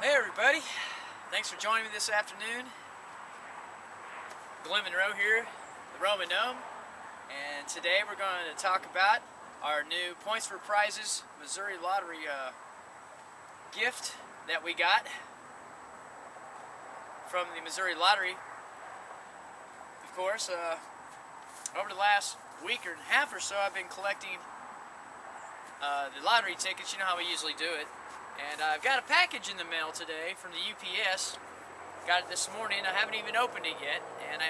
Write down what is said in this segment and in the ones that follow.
Hey everybody, thanks for joining me this afternoon. Munro here, the Roaming Gnome, and today we're going to talk about our new Points for Prizes Missouri Lottery gift that we got from the Missouri Lottery. Of course, over the last week and a half or so I've been collecting the lottery tickets. You know how we usually do it. And I've got a package in the mail today from the UPS. Got it this morning. I haven't even opened it yet. And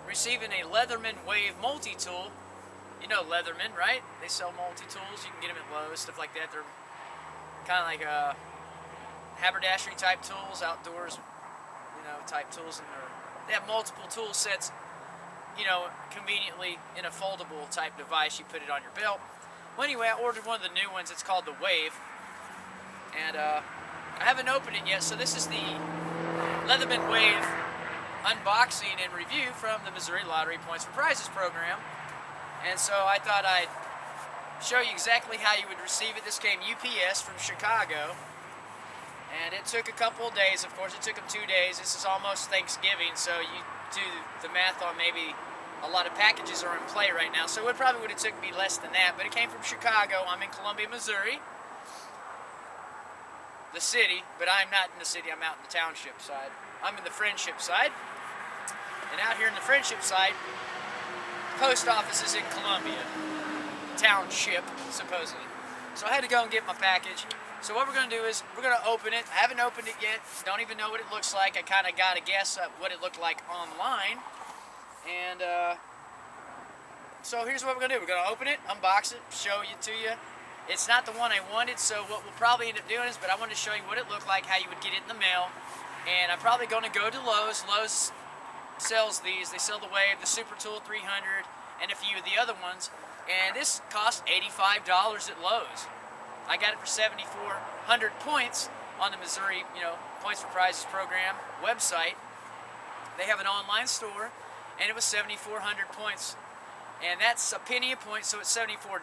receiving a Leatherman Wave multi-tool. You know Leatherman, right? They sell multi-tools. You can get them at Lowe's, stuff like that. They're kind of like haberdashery type tools, outdoors, type tools. And they have multiple tool sets, conveniently in a foldable type device. You put it on your belt. Well, anyway, I ordered one of the new ones. It's called the Wave, and I haven't opened it yet. So this is the Leatherman Wave unboxing and review from the Missouri Lottery Points for Prizes program. And so I thought I'd show you exactly how you would receive it. This came UPS from Chicago, and it took a couple of days. Of course, it took them 2 days. This is almost Thanksgiving, so you do the math on maybe a lot of packages are in play right now, so it probably would have took me less than that, but it came from Chicago. I'm in Columbia, Missouri, the city, but I'm not in the city. I'm out in the township side. I'm in the friendship side, and out here in the friendship side, the post office is in Columbia, township, supposedly. So I had to go and get my package. So what we're going to do is we're going to open it. I haven't opened it yet. Don't even know what it looks like. I kind of got a guess at what it looked like online. And so here's what we're going to do. We're going to open it, unbox it, show it to you. It's not the one I wanted, so what we'll probably end up doing is, but I wanted to show you what it looked like, how you would get it in the mail. And I'm probably going to go to Lowe's. Lowe's sells these. They sell the Wave, the Super Tool 300, and a few of the other ones. And this cost $85 at Lowe's. I got it for 7,400 points on the Missouri, Points for Prizes program website. They have an online store. And it was 7,400 points, and that's a penny a point, so it's $74.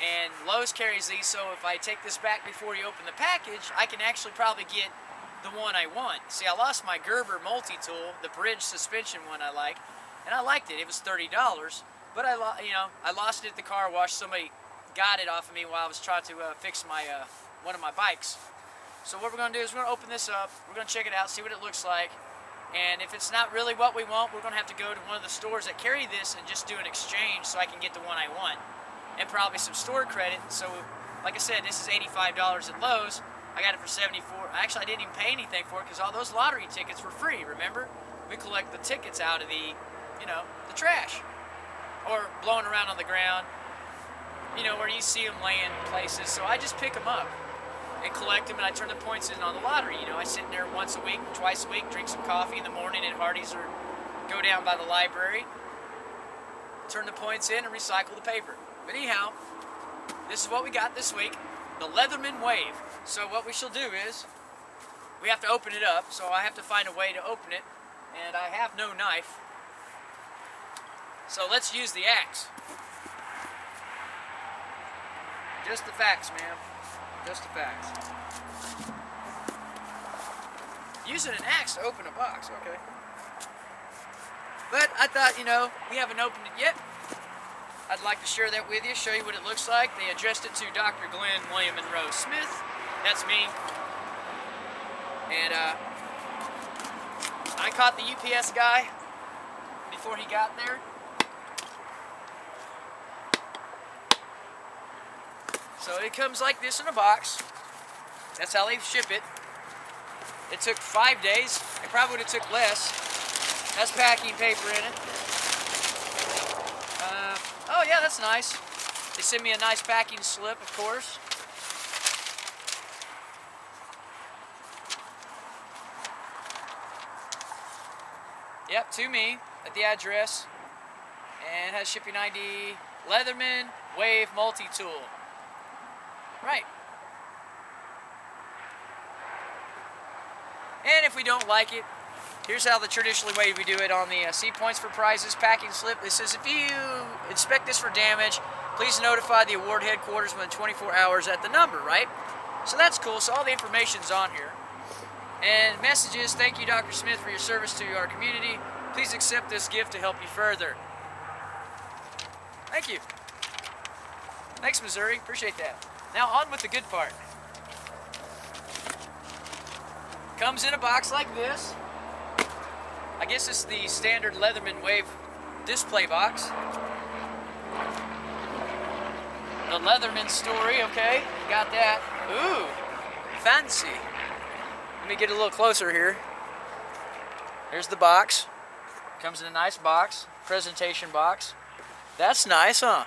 And Lowe's carries these, so if I take this back before you open the package, I can actually probably get the one I want. See, I lost my Gerber multi-tool, the bridge suspension one I like, and I liked it. It was $30, but I lost it at the car wash. Somebody got it off of me while I was trying to fix my one of my bikes. So what we're going to do is we're going to open this up. We're going to check it out, see what it looks like. And if it's not really what we want, we're going to have to go to one of the stores that carry this and just do an exchange so I can get the one I want. And probably some store credit. So, like I said, this is $85 at Lowe's. I got it for $74. Actually, I didn't even pay anything for it because all those lottery tickets were free, remember? We collect the tickets out of the, the trash. Or blowing around on the ground, where you see them laying places. So I just pick them up and collect them, and I turn the points in on the lottery. I sit in there once a week, twice a week, drink some coffee in the morning at Hardee's or go down by the library, turn the points in, and recycle the paper. But anyhow, this is what we got this week, the Leatherman Wave. So what we shall do is, we have to open it up, so I have to find a way to open it, and I have no knife. So let's use the axe. Just the facts, man. Just the facts. Using an axe to open a box, okay. But I thought, we haven't opened it yet. I'd like to share that with you, show you what it looks like. They addressed it to Dr. Glenn William Munro Smith. That's me. And I caught the UPS guy before he got there. So it comes like this in a box. That's how they ship it. It took 5 days. It probably would have took less. Has packing paper in it. Oh yeah, that's nice. They sent me a nice packing slip, of course. Yep, to me, at the address. And it has shipping ID, Leatherman Wave Multi-Tool. Right. And if we don't like it, here's how the traditional way we do it on the C Points for Prizes packing slip. This says, if you inspect this for damage, please notify the award headquarters within 24 hours at the number, right? So that's cool. So all the information's on here. And messages, thank you, Dr. Smith, for your service to our community. Please accept this gift to help you further. Thank you. Thanks, Missouri. Appreciate that. Now on with the good part. Comes in a box like this. I guess it's the standard Leatherman Wave display box. The Leatherman story, okay. Got that. Ooh, fancy. Let me get a little closer here. Here's the box. Comes in a nice box. Presentation box. That's nice, huh?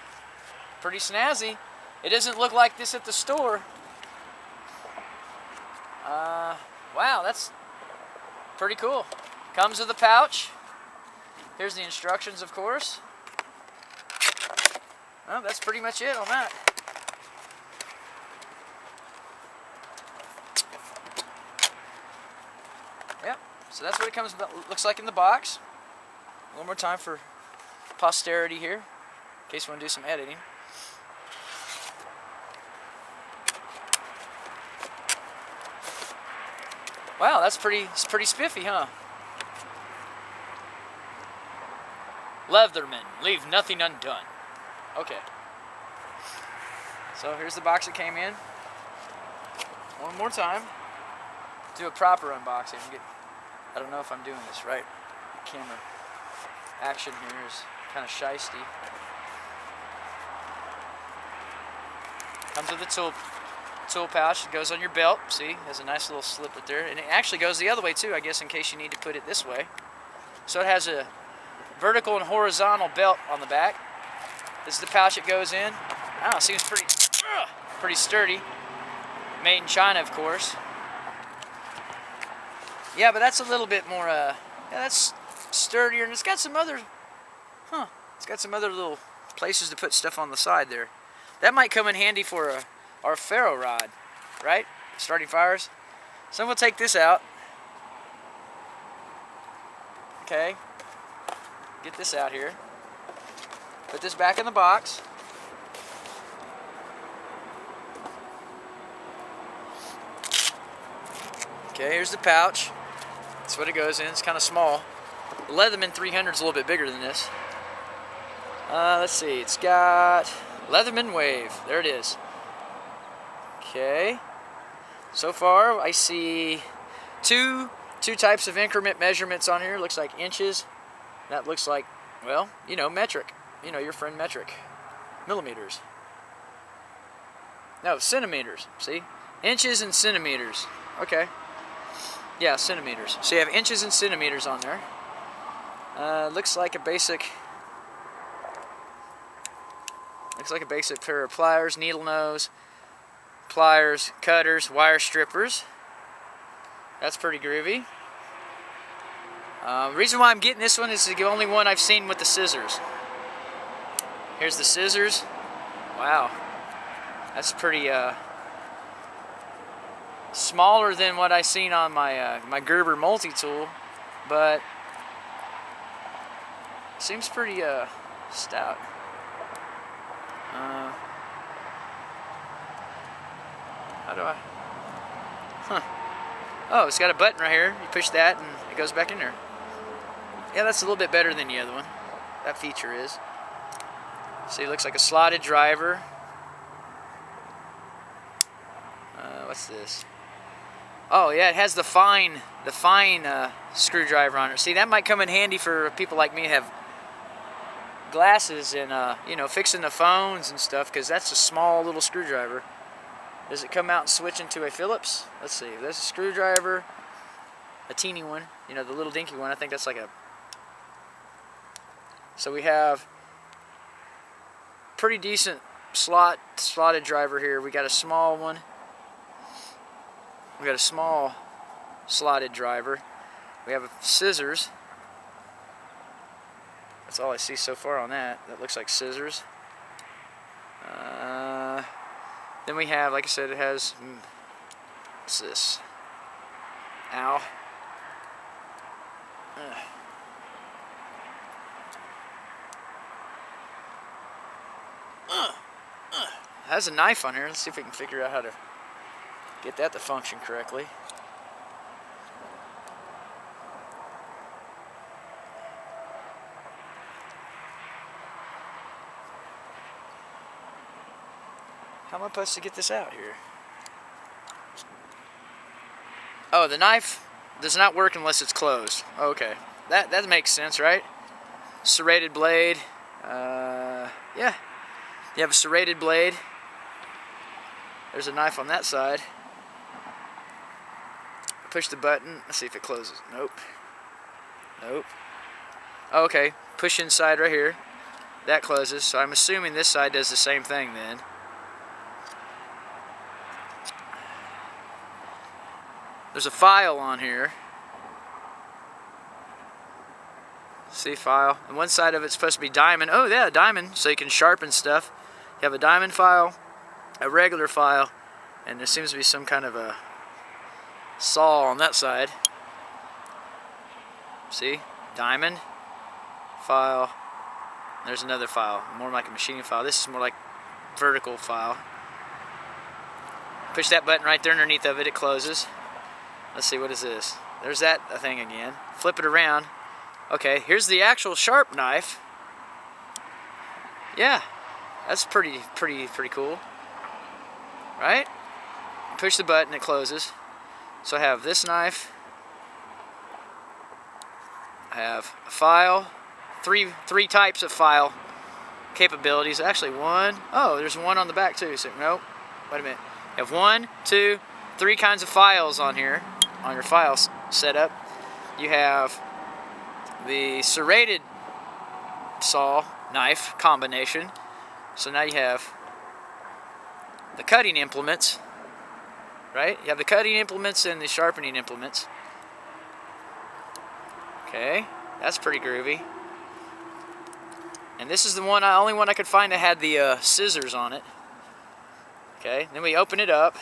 Pretty snazzy. It doesn't look like this at the store. Wow, that's pretty cool. Comes with a pouch. Here's the instructions, of course. Well, that's pretty much it on that. Yep, so that's what it looks like in the box. One more time for posterity here, in case you want to do some editing. Wow, it's pretty spiffy, huh? Leatherman, leave nothing undone. Okay. So here's the box it came in. One more time. Do a proper unboxing. I don't know if I'm doing this right. Camera action here is kind of shisty. Comes with a tool pouch. It goes on your belt. See, has a nice little slip right there. And it actually goes the other way too, I guess, in case you need to put it this way. So it has a vertical and horizontal belt on the back. This is the pouch it goes in. Oh, it seems pretty sturdy. Made in China, of course. Yeah, but that's a little bit more, yeah, that's sturdier, and it's got some other, it's got some other little places to put stuff on the side there. That might come in handy for our ferro rod, right? Starting fires. So we'll take this out. Okay. Get this out here. Put this back in the box. Okay, here's the pouch. That's what it goes in. It's kind of small. The Leatherman 300 is a little bit bigger than this. Let's see. It's got Leatherman Wave. There it is. Okay. So far, I see two types of increment measurements on here. Looks like inches. That looks like, well, you know, metric. You know, your friend metric. Millimeters. No, centimeters. See? Inches and centimeters. Okay. Yeah, centimeters. So you have inches and centimeters on there. Looks like a basic pair of pliers, needle nose, pliers, cutters, wire strippers. That's pretty groovy. The reason why I'm getting this one is the only one I've seen with the scissors. Here's the scissors. Wow. That's pretty smaller than what I seen on my my Gerber multi-tool, but seems pretty stout. How do I? Oh, it's got a button right here. You push that and it goes back in there. Yeah, that's a little bit better than the other one. That feature is. See, it looks like a slotted driver. What's this? Oh yeah, it has the fine screwdriver on it. See, that might come in handy for people like me who have glasses and you know, fixing the phones and stuff, because that's a small little screwdriver. Does it come out and switch into a Phillips? Let's see. There's a screwdriver, a teeny one. You know, the little dinky one. I think that's like a. So we have pretty decent slotted driver here. We got a small one. We got a small slotted driver. We have scissors. That's all I see so far on that. That looks like scissors. Then we have, like I said, it has, what's this? Ow. It has a knife on here. Let's see if we can figure out how to Get that to function correctly. How am I supposed to get this out here? Oh, the knife does not work unless it's closed. Okay, that makes sense, right? Serrated blade. Yeah, you have a serrated blade. There's a knife on that side. Push the button. Let's see if it closes. Nope. Nope. Oh, okay. Push inside right here. That closes. So I'm assuming this side does the same thing then. There's a file on here. See, file. And one side of it's supposed to be diamond. Oh, yeah, diamond. So you can sharpen stuff. You have a diamond file, a regular file, and there seems to be some kind of a saw on that side. See? Diamond file. There's another file. More like a machining file. This is more like vertical file. Push that button right there underneath of it. It closes. Let's see, what is this? There's that thing again. Flip it around. Okay, here's the actual sharp knife. Yeah, that's pretty cool. Right? Push the button, it closes. So I have this knife. I have a file. Three types of file capabilities. Actually, one. Oh, there's one on the back too. So nope. Wait a minute. You have 1, 2, 3 kinds of files on here on your file setup. You have the serrated saw knife combination. So now you have the cutting implements, right? You have the cutting implements and the sharpening implements. Okay, that's pretty groovy. And this is the only one I could find that had the scissors on it. Okay, then we open it up.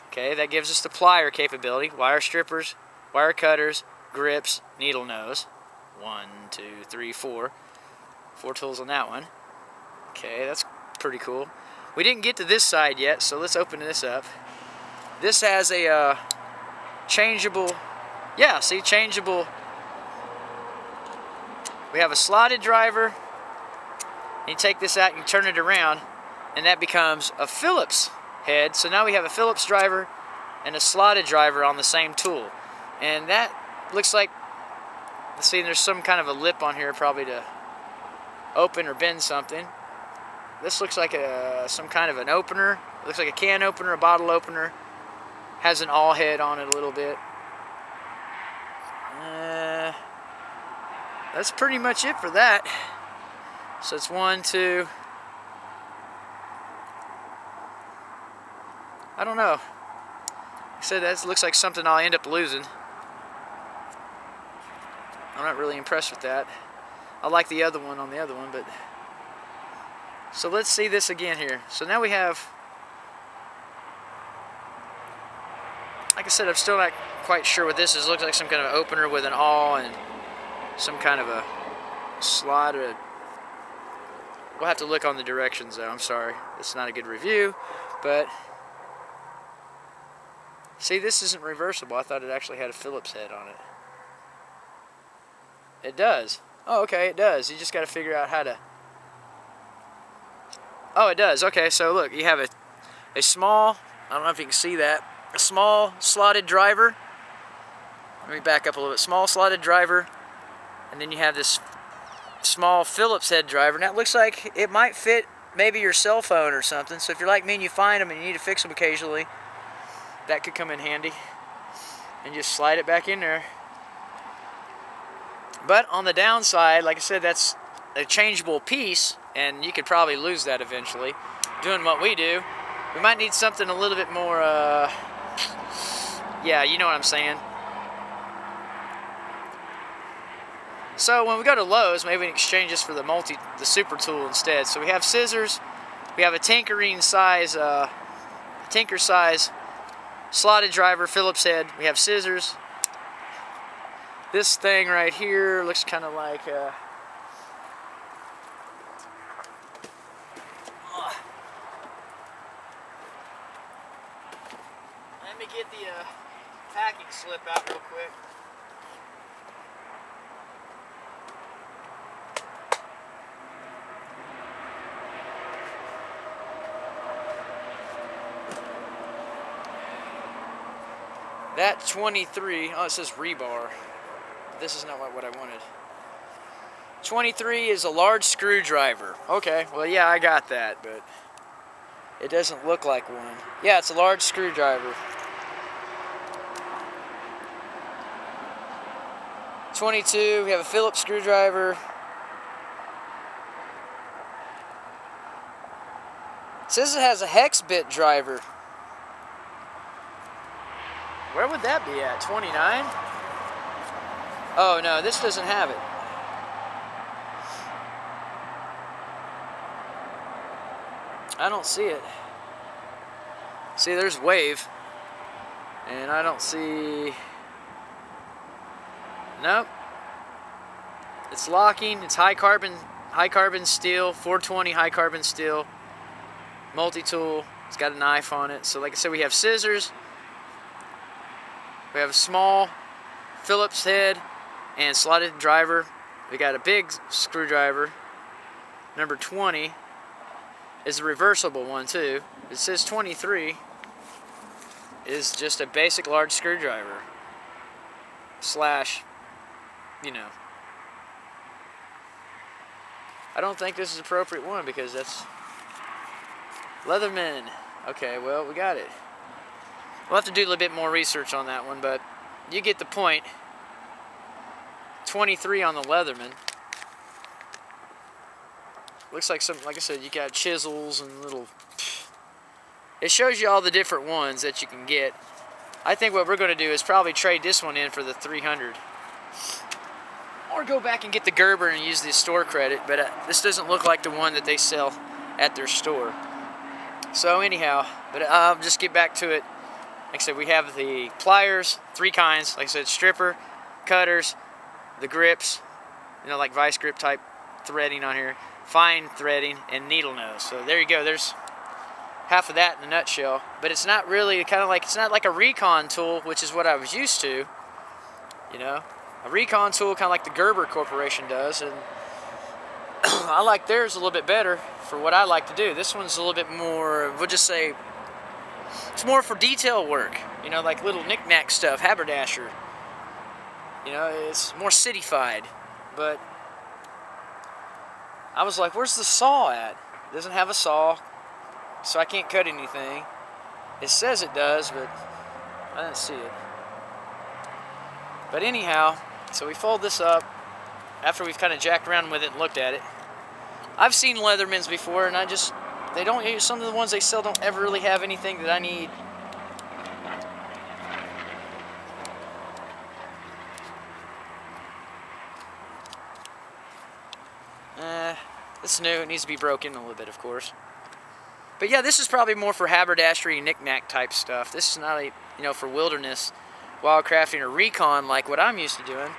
Okay, that gives us the plier capability. Wire strippers, wire cutters, grips, needle nose. 1, 2, 3, 4. 4 tools on that one. Okay, that's pretty cool. We didn't get to this side yet, so let's open this up. This has a changeable, yeah, see, changeable. We have a slotted driver. You take this out and you turn it around, and that becomes a Phillips head. So now we have a Phillips driver and a slotted driver on the same tool. And that looks like, let's see, there's some kind of a lip on here probably to open or bend something. This looks like some kind of an opener. It looks like a can opener, a bottle opener. Has an awl head on it a little bit. That's pretty much it for that. So it's 1, 2. I don't know. Like I said, that looks like something I'll end up losing. I'm not really impressed with that. I like the other one on the other one, but... So let's see this again here. So now we have... Like I said, I'm still not quite sure what this is. It looks like some kind of opener with an awl and some kind of a slot. We'll have to look on the directions though. I'm sorry. It's not a good review, but... See, this isn't reversible. I thought it actually had a Phillips head on it. It does. Oh, okay, it does. You just got to figure out how to... Oh, it does. Okay, so look, you have a small, I don't know if you can see that, a small slotted driver. Let me back up a little bit. Small slotted driver, and then you have this small Phillips head driver. Now it looks like it might fit maybe your cell phone or something. So if you're like me and you find them and you need to fix them occasionally, that could come in handy. And just slide it back in there. But on the downside, like I said, that's a changeable piece, and you could probably lose that eventually. Doing what we do, we might need something a little bit more, yeah, you know what I'm saying. So when we go to Lowe's, maybe we can exchange this for the super tool instead. So we have scissors, we have a tinker size slotted driver, Phillips head. We have scissors. This thing right here looks kind of like Let me get the packing slip out real quick. That 23, oh, it says rebar. This is not what I wanted. 23 is a large screwdriver. Okay, well, yeah, I got that, but it doesn't look like one. Yeah, it's a large screwdriver. 22, we have a Phillips screwdriver. It says it has a hex bit driver. Where would that be at? 29? Oh no, this doesn't have it. I don't see it. See, there's wave. And I don't see... Nope. It's locking. It's high carbon steel, 420 high carbon steel, multi-tool. It's got a knife on it. So like I said, we have scissors. We have a small Phillips head and slotted driver. We got a big screwdriver. Number 20 is a reversible one too. It says 23 is just a basic large screwdriver slash, you know. I don't think this is an appropriate one because that's Leatherman. Okay, well, we got it. We'll have to do a little bit more research on that one, but you get the point. 23 on the Leatherman. Looks like some, like I said, you got chisels and little... It shows you all the different ones that you can get. I think what we're going to do is probably trade this one in for the 300. Or go back and get the Gerber and use the store credit, but this doesn't look like the one that they sell at their store. So anyhow, but I'll just get back to it. Like I said, we have the pliers, 3 kinds. Like I said, stripper, cutters, the grips, you know, like vice grip type threading on here, fine threading, and needle nose. So there you go. There's half of that in a nutshell. But it's not really kind of like, it's not like a recon tool, which is what I was used to. You know, a recon tool kind of like the Gerber Corporation does, and I like theirs a little bit better for what I like to do. This one's a little bit more, we'll just say, it's more for detail work, you know, like little knick-knack stuff, haberdasher. You know, it's more cityfied. But I was like, where's the saw at? It doesn't have a saw, so I can't cut anything. It says it does, but I didn't see it. But anyhow, so we fold this up after we've kind of jacked around with it and looked at it. I've seen Leathermans before, and they don't, some of the ones they sell don't ever really have anything that I need. It's new, it needs to be broken a little bit, of course. But yeah, this is probably more for haberdashery, knick-knack type stuff. This is not, you know, for wilderness, wildcrafting, or recon like what I'm used to doing.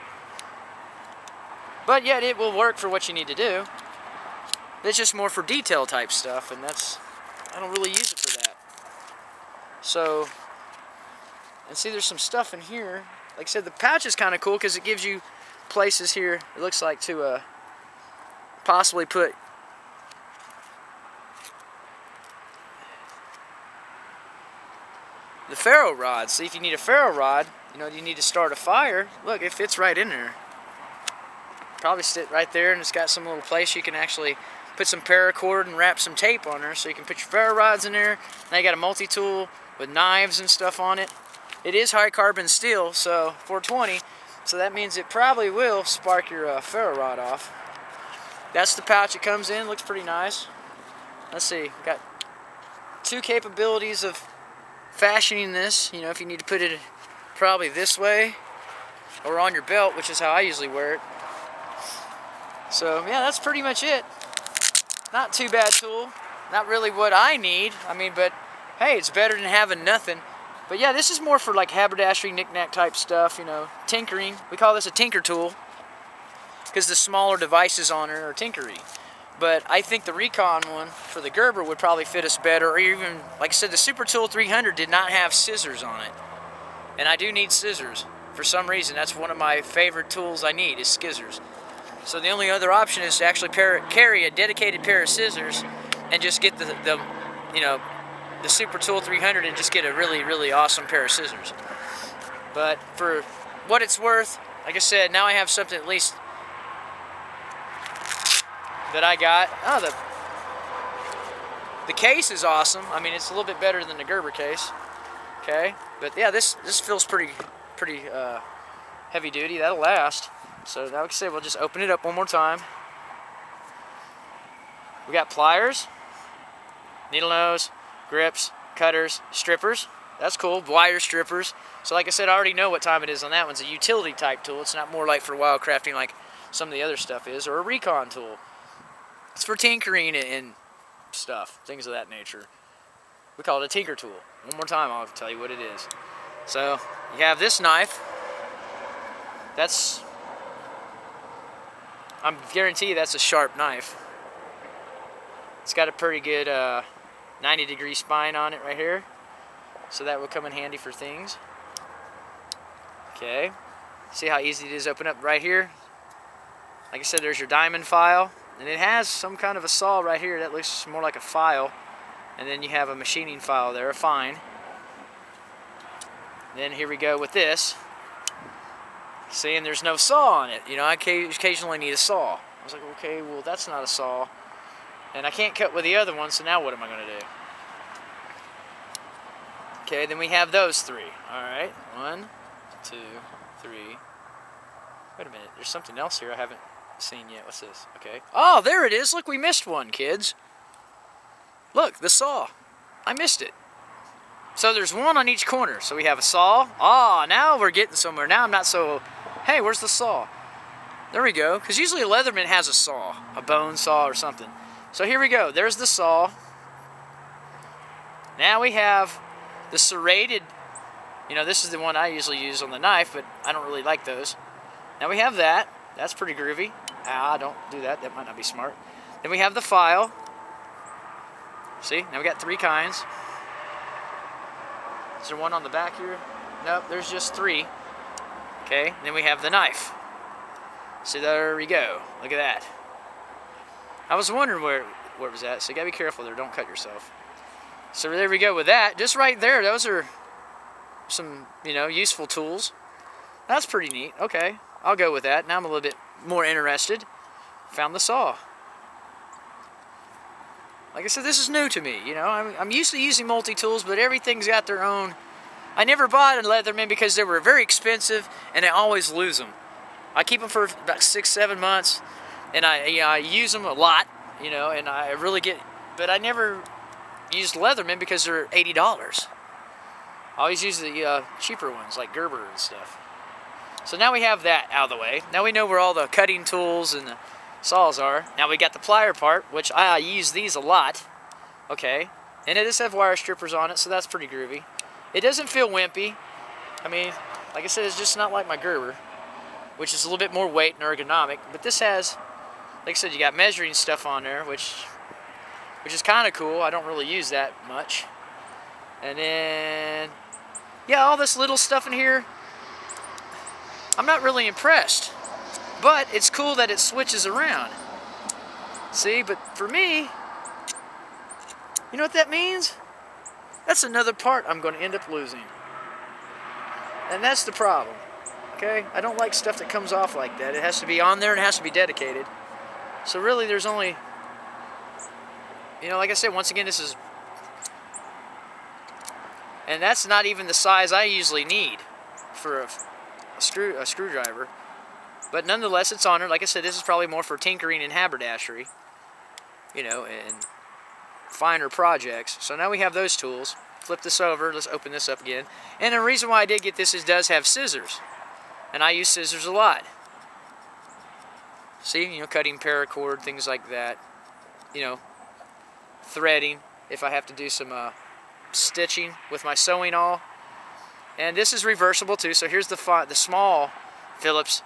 But yet it will work for what you need to do. It's just more for detail type stuff, and I don't really use it for that. So, and see, there's some stuff in here. Like I said, the pouch is kind of cool because it gives you places here, it looks like, to possibly put the ferro rod. See, if you need a ferro rod, you know, you need to start a fire. Look, it fits right in there. Probably sit right there, and it's got some little place you can actually put some paracord and wrap some tape on there, so you can put your ferro rods in there. Now you got a multi-tool with knives and stuff on it. It is high carbon steel, so 420, so that means it probably will spark your ferro rod off. That's the pouch it comes in. Looks pretty nice. Let's see, got 2 capabilities of fashioning this. You know, if you need to put it probably this way or on your belt, which is how I usually wear it. So yeah, that's pretty much it. Not too bad tool. Not really what I need. I mean, but hey, it's better than having nothing. But yeah, this is more for like haberdashery, knick-knack type stuff, you know, tinkering. We call this a tinker tool because the smaller devices on it are tinkery. But I think the Recon one for the Gerber would probably fit us better, or even, like I said, the Super Tool 300 did not have scissors on it. And I do need scissors. For some reason, that's one of my favorite tools I need, is scissors. So the only other option is to actually carry a dedicated pair of scissors and just get the Super Tool 300 and just get a really, really awesome pair of scissors. But for what it's worth, like I said, now I have something at least that I got. Oh, the case is awesome. I mean, it's a little bit better than the Gerber case. Okay, but yeah, this feels pretty heavy duty. That'll last. So now, like I said, we'll just open it up one more time. We got pliers, needle nose, grips, cutters, strippers. That's cool. Wire strippers. So like I said, I already know what time it is on that one. It's a utility type tool. It's not more like for wildcrafting like some of the other stuff is, or a recon tool. It's for tinkering and stuff, things of that nature. We call it a tinker tool. One more time, I'll tell you what it is. So you have this knife. I guarantee you that's a sharp knife. It's got a pretty good 90-degree spine on it right here. So that will come in handy for things. Okay. See how easy it is to open up right here? Like I said, there's your diamond file. And it has some kind of a saw right here that looks more like a file. And then you have a machining file there, a fine. Then here we go with this. See, and there's no saw on it. You know, I occasionally need a saw. I was like, okay, well, that's not a saw. And I can't cut with the other one, so now what am I going to do? Okay, then we have those three. Alright, 1, 2, 3. Wait a minute, there's something else here I haven't seen yet. What's this? Okay. Oh, there it is. Look, we missed one, kids. Look, the saw. I missed it. So there's one on each corner. So we have a saw. Ah, now we're getting somewhere. Now I'm not so... Hey, where's the saw? There we go. Because usually a Leatherman has a saw. A bone saw or something. So here we go. There's the saw. Now we have the serrated... You know, this is the one I usually use on the knife, but I don't really like those. Now we have that. That's pretty groovy. Ah, don't do that. That might not be smart. Then we have the file. See? Now we got 3 kinds. Is there one on the back here? Nope, there's just 3. Okay, then we have the knife. See, there we go. Look at that. I was wondering where it was at, so you gotta be careful there. Don't cut yourself. So there we go with that. Just right there, those are some, you know, useful tools. That's pretty neat. Okay, I'll go with that. Now I'm a little bit more interested. Found the saw. Like I said, this is new to me, you know. I'm used to using multi-tools, but everything's got their own. I never bought a Leatherman because they were very expensive, and I always lose them. I keep them for about 6-7 months, and I use them a lot, you know, and I really get. But I never used Leatherman because they're $80. I always use the cheaper ones like Gerber and stuff. So now we have that out of the way. Now we know where all the cutting tools and the saws are. Now we got the plier part, which I use these a lot. Okay, and it does have wire strippers on it, so that's pretty groovy. It doesn't feel wimpy. I mean, like I said, it's just not like my Gerber, which is a little bit more weight and ergonomic. But this has, like I said, you got measuring stuff on there, which is kind of cool. I don't really use that much. And then, yeah, all this little stuff in here, I'm not really impressed. But it's cool that it switches around. See, but for me, you know what that means? That's another part I'm going to end up losing. And that's the problem. Okay? I don't like stuff that comes off like that. It has to be on there and it has to be dedicated. So really there's only, you know, like I said, once again, this is, and that's not even the size I usually need for a screwdriver. But nonetheless, it's on there. Like I said, this is probably more for tinkering and haberdashery, you know, and finer projects. So now we have those tools. Flip this over. Let's open this up again. And the reason why I did get this is it does have scissors. And I use scissors a lot. See, you know, cutting paracord, things like that. You know, threading if I have to do some stitching with my sewing awl. And this is reversible too. So here's the small Phillips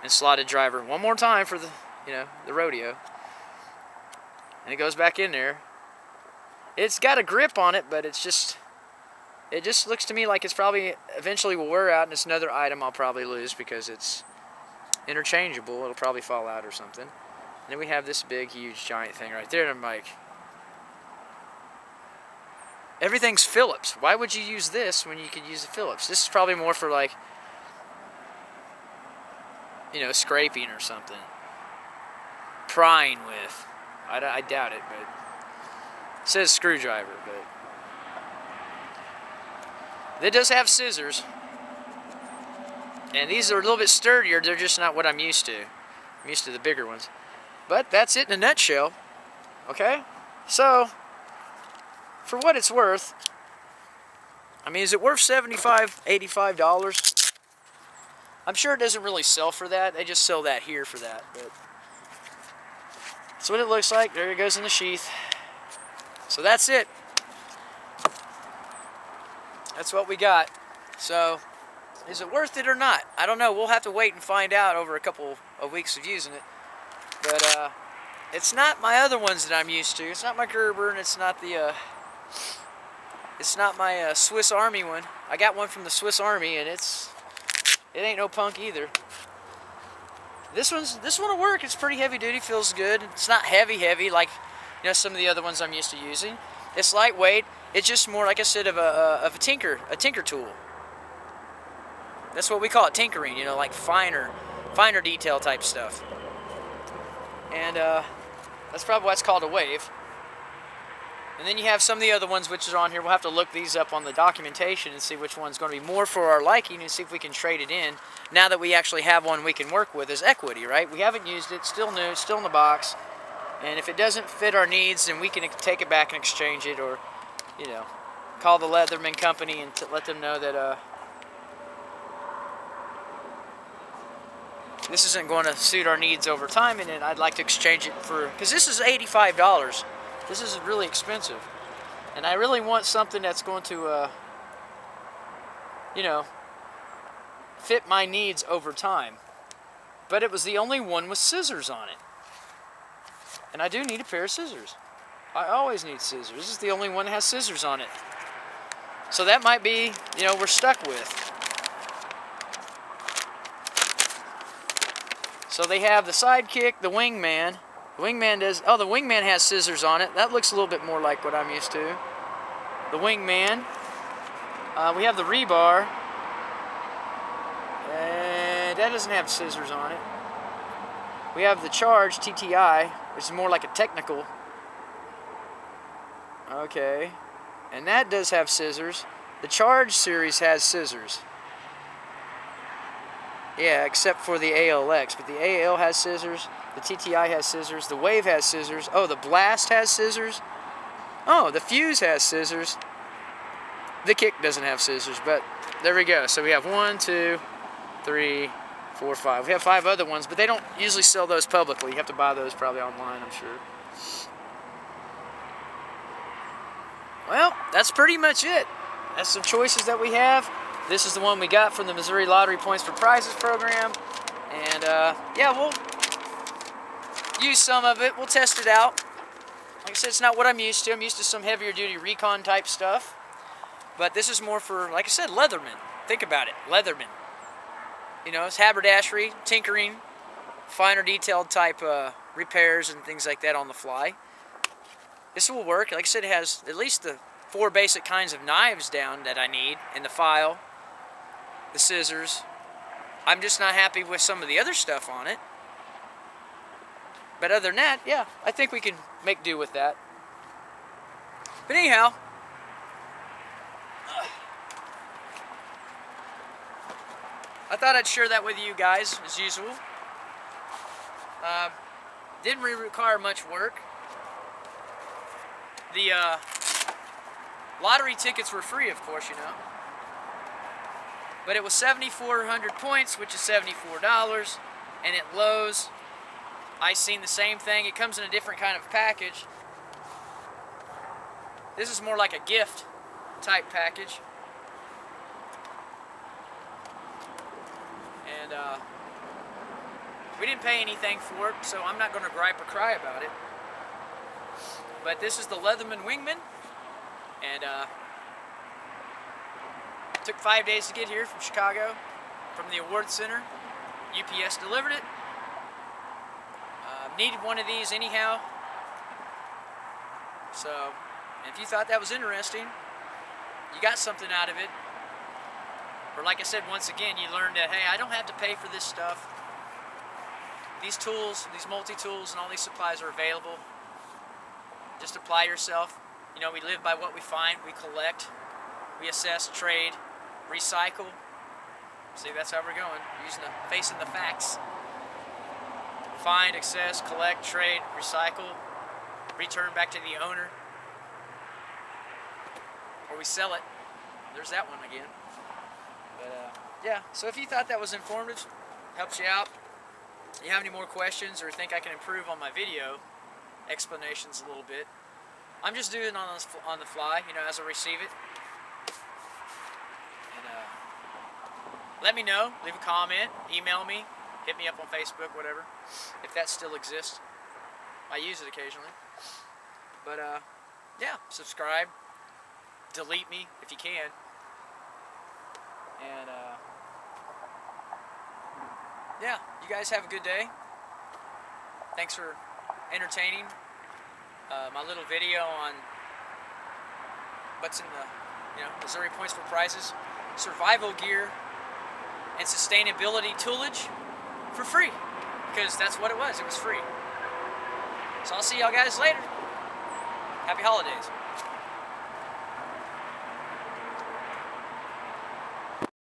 and slotted driver. One more time for the, you know, the rodeo. and it goes back in there. It's got a grip on it, but it just looks to me like it's probably eventually will wear out, and it's another item I'll probably lose because it's interchangeable. It'll probably fall out or something. And then we have this big, huge, giant thing right there, and I'm like, everything's Phillips. Why would you use this when you could use a Phillips? This is probably more for, like, you know, scraping or something. Prying with. I doubt it, but it says screwdriver, but it does have scissors. And these are a little bit sturdier. They're just not what I'm used to. I'm used to the bigger ones. But that's it in a nutshell. Okay? So, for what it's worth, I mean, is it worth $75, $85? I'm sure it doesn't really sell for that. They just sell that here for that. But that's what it looks like. There it goes in the sheath. So that's it. That's what we got. So, is it worth it or not? I don't know. We'll have to wait and find out over a couple of weeks of using it. But it's not my other ones that I'm used to. It's not my Gerber, and it's not the my Swiss Army one. I got one from the Swiss Army, and it ain't no punk either. This one will work. It's pretty heavy duty. Feels good. It's not heavy like, you know, some of the other ones I'm used to using. It's lightweight. It's just more, like I said, of a tinker tool. That's what we call it, tinkering. You know, like finer detail type stuff. And that's probably why it's called a wave. And then you have some of the other ones which are on here. We'll have to look these up on the documentation and see which one's going to be more for our liking and see if we can trade it in. Now that we actually have one we can work with as equity, right? We haven't used it, still new, still in the box. And if it doesn't fit our needs, then we can take it back and exchange it, or, you know, call the Leatherman company and let them know that this isn't going to suit our needs over time, and then I'd like to exchange it for, because this is $85. This is really expensive, and I really want something that's going to, you know, fit my needs over time. But it was the only one with scissors on it, and I do need a pair of scissors. I always need scissors. This is the only one that has scissors on it, so that might be, you know, we're stuck with. So they have the Sidekick, the Wingman. The Wingman does, oh, the Wingman has scissors on it. That looks a little bit more like what I'm used to. The Wingman. We have the Rebar. And that doesn't have scissors on it. We have the Charge TTI, which is more like a technical. Okay. And that does have scissors. The Charge series has scissors. Yeah, except for the ALX. But the AL has scissors. The TTI has scissors. The Wave has scissors. Oh, the Blast has scissors. Oh, the Fuse has scissors. The Kick doesn't have scissors, but there we go. So we have 1, 2, 3, 4, 5. We have 5 other ones, but they don't usually sell those publicly. You have to buy those probably online, I'm sure. Well, that's pretty much it. That's some choices that we have. This is the one we got from the Missouri Lottery Points for Prizes program. And, yeah, we'll use some of it. We'll test it out. Like I said, it's not what I'm used to. I'm used to some heavier duty recon type stuff. But this is more for, like I said, Leatherman. Think about it. Leatherman. You know, it's haberdashery, tinkering, finer detailed type repairs and things like that on the fly. This will work. Like I said, it has at least the 4 basic kinds of knives down that I need, and the file, the scissors. I'm just not happy with some of the other stuff on it. But other than that, yeah, I think we can make do with that. But anyhow, I thought I'd share that with you guys, as usual. Didn't really require much work. The lottery tickets were free, of course, you know. But it was 7,400 points, which is $74. And at Lowe's, I seen the same thing. It comes in a different kind of package. This is more like a gift type package. And we didn't pay anything for it, so I'm not going to gripe or cry about it. But this is the Leatherman Wingman, and took 5 days to get here from Chicago, from the award center. UPS delivered it. Needed one of these anyhow. So, if you thought that was interesting, you got something out of it. Or like I said, once again, you learned that, hey, I don't have to pay for this stuff. These tools, these multi-tools, and all these supplies are available. Just apply yourself. You know, we live by what we find, we collect, we assess, trade, recycle. See, that's how we're going, facing the facts. Find, access, collect, trade, recycle, return back to the owner, or we sell it. There's that one again. But yeah, so if you thought that was informative, helps you out, you have any more questions or think I can improve on my video explanations a little bit, I'm just doing it on the fly, you know, as I receive it. And let me know, leave a comment, email me, hit me up on Facebook, whatever, if that still exists. I use it occasionally. But yeah, subscribe, delete me if you can. And yeah, you guys have a good day. Thanks for entertaining my little video on what's in the Missouri Points for Prizes, survival gear, and sustainability toolage for free, because that's what it was. It was free. So I'll see y'all guys later. Happy holidays.